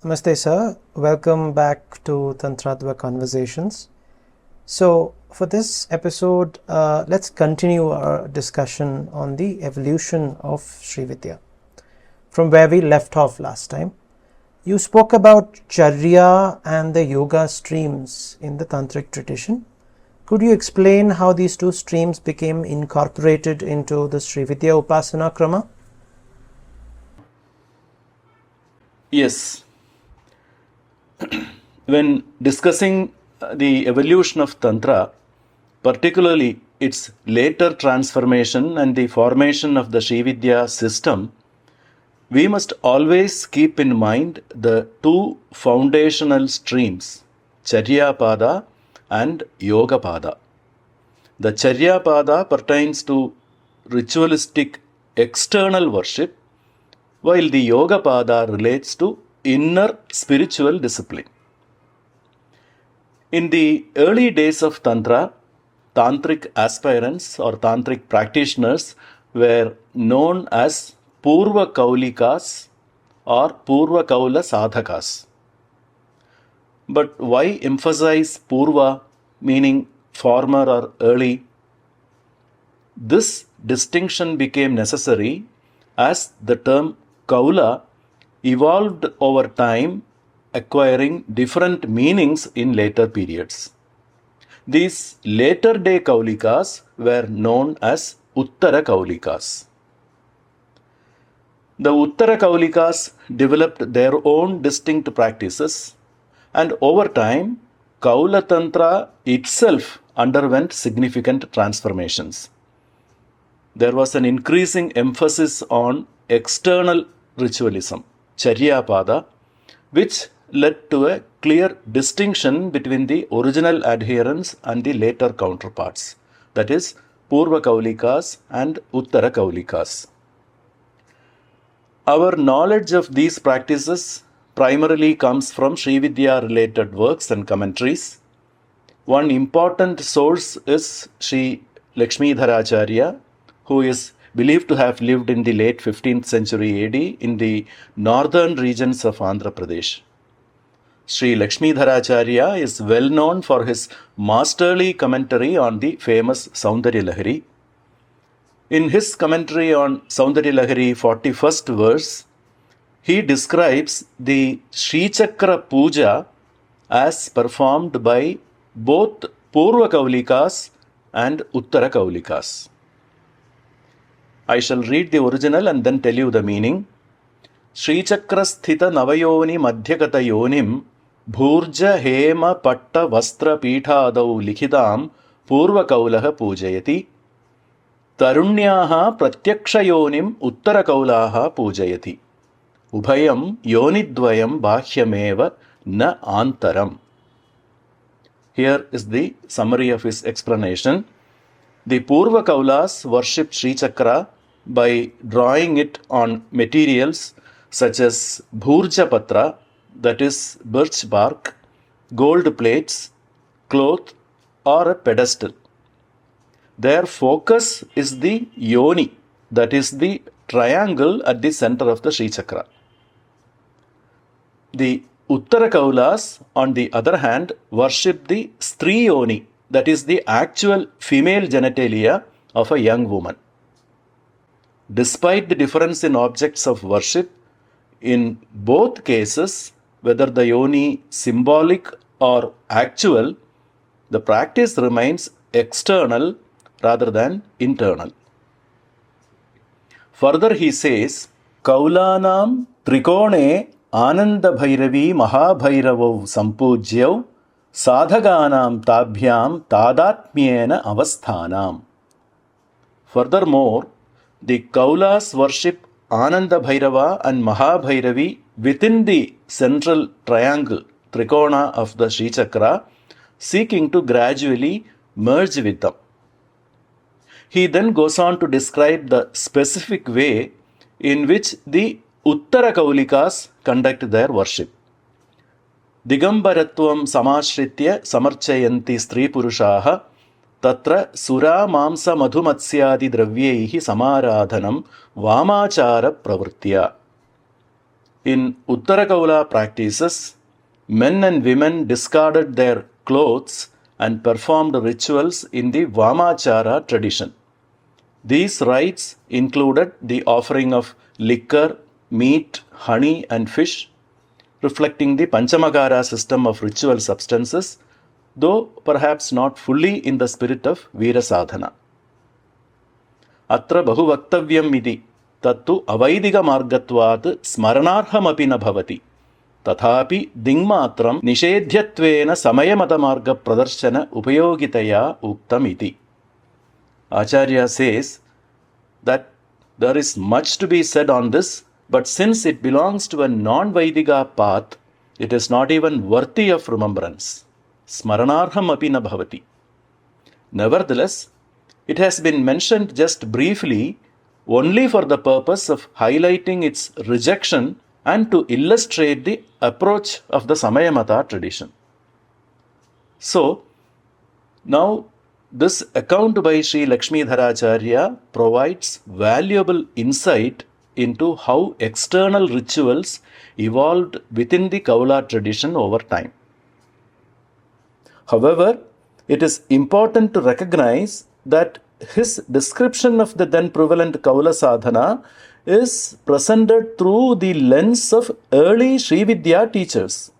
Namaste, sir. Welcome back to Tantrādhva Conversations. So, for this episode, let's continue our discussion on the evolution of Sri Vidya. From where we left off last time, you spoke about Charya and the yoga streams in the Tantric tradition. Could you explain how these two streams became incorporated into the Sri Vidya Upasana Krama? Yes. When discussing the evolution of Tantra, particularly its later transformation and the formation of the Sri Vidya system, we must always keep in mind the two foundational streams, Charya Pada and Yoga Pada. The Charya Pada pertains to ritualistic external worship, while the Yoga Pada relates to inner spiritual discipline. In the early days of Tantra, Tantric aspirants or Tantric practitioners were known as Purva Kaulikas or Purva Kaula Sadhakas. But why emphasize Purva, meaning former or early? This distinction became necessary as the term Kaula evolved over time, acquiring different meanings in later periods. These later day Kaulikas were known as Uttara Kaulikas. The Uttara Kaulikas developed their own distinct practices, and over time, Kaula Tantra itself underwent significant transformations. There was an increasing emphasis on external ritualism, Charya Pada, which led to a clear distinction between the original adherents and the later counterparts, that is, Purva Kaulikas and Uttara Kaulikas. Our knowledge of these practices primarily comes from Sri Vidya related works and commentaries. One important source is Sri Lakshmidharacharya, who is believed to have lived in the late 15th century AD in the northern regions of Andhra Pradesh. Sri Lakshmidharacharya is well known for his masterly commentary on the famous Saundarya Lahari. In his commentary on Saundarya Lahari 41st verse, he describes the Sri Chakra Puja as performed by both Purva Kaulikas and Uttara Kaulikas. I shall read the original and then tell you the meaning. Sri Chakra Sthita Navayoni Madhyakata Yonim Bhurja Hema Patta Vastra Peethadau Likhidam Purva Kaulaha Pujayati Tarunyaha Pratyaksha Yonim Uttara Kaulaha Pujayati Ubhayam Yonidvayam Bhahyameva Na Antaram. Here is the summary of his explanation. The Purva Kaulas worshipped Sri Chakra by drawing it on materials such as Bhurja Patra, that is birch bark, gold plates, cloth, or a pedestal. Their focus is the yoni, that is the triangle at the center of the Sri Chakra. The Uttara Kaulas, on the other hand, worship the Stri Yoni, that is the actual female genitalia of a young woman. Despite the difference in objects of worship, in both cases, whether the yoni symbolic or actual, the practice remains external rather than internal. Further he says, Kaulanam Trikone Ananda Bhairavi Mahabhairavau Sampujyau Sadhaganam Tabhyam Tadatmyena Avasthanam. Furthermore, the Kaulas worship Ananda Bhairava and Mahabhairavi within the central triangle, Trikona of the Sri Chakra, seeking to gradually merge with them. He then goes on to describe the specific way in which the Uttara Kaulikas conduct their worship. Digambaratvam samashritya samarchayanti stri purushaha tatra sura mamsa madhumatsyadi dravyaihi samaradhanam vamachara pravritya. In Uttara Kaula practices, men and women discarded their clothes and performed rituals in the Vamachara tradition. These rites included the offering of liquor, meat, honey, and fish, reflecting the Panchamakara system of ritual substances, though perhaps not fully in the spirit of Veera Sadhana. Atra bahu vaktavyam iti tattu avaidiga margatvat smaranarhamapi na bhavati. Tathapi dingmatram nishedhyatvena samayamata marga pradarshana upayogitaya uktam iti. Acharya says that there is much to be said on this, but since it belongs to a non-Vaidiga path, it is not even worthy of remembrance. Smaranarham api na bhavati. Nevertheless, it has been mentioned just briefly only for the purpose of highlighting its rejection and to illustrate the approach of the Samayamata tradition. So, now this account by Sri Lakshmidharacharya provides valuable insight into how external rituals evolved within the Kaula tradition over time. However, it is important to recognize that his description of the then prevalent Kaula sadhana is presented through the lens of early Srividya teachers.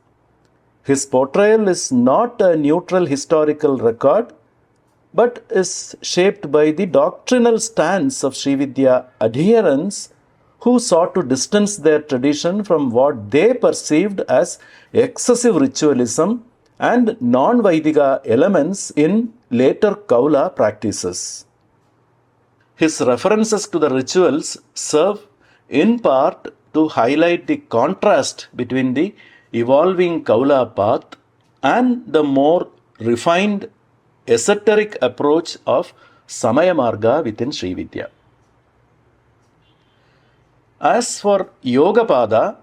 His portrayal is not a neutral historical record, but is shaped by the doctrinal stance of Srividya adherents who sought to distance their tradition from what they perceived as excessive ritualism and non-Vaidiga elements in later Kaula practices. His references to the rituals serve in part to highlight the contrast between the evolving Kaula path and the more refined esoteric approach of Samaya Marga within Srividya. As for Yogapada,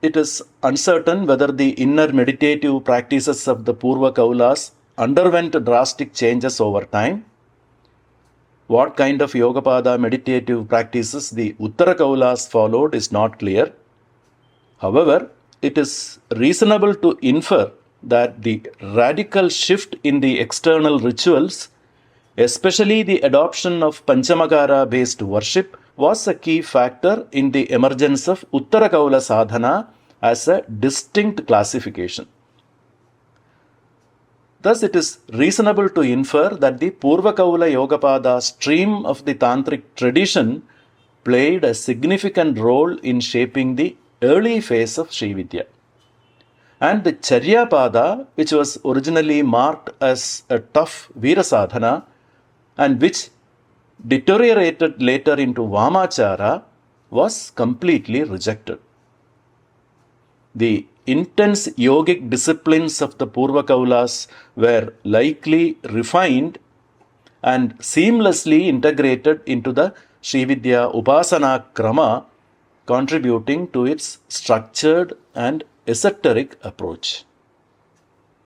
it is uncertain whether the inner meditative practices of the Purva Kaulas underwent drastic changes over time. What kind of Yogapada meditative practices the Uttara Kaulas followed is not clear. However, it is reasonable to infer that the radical shift in the external rituals, especially the adoption of Panchamakara-based worship, was a key factor in the emergence of Uttara Kaula sadhana as a distinct classification. Thus, it is reasonable to infer that the Purva Kaula Yogapada stream of the Tantric tradition played a significant role in shaping the early phase of Srividya. And the Charyapada, which was originally marked as a tough Veera sadhana and which deteriorated later into Vamachara, was completely rejected. The intense yogic disciplines of the Purva Kaulas were likely refined and seamlessly integrated into the Srividya Upasana Krama, contributing to its structured and esoteric approach.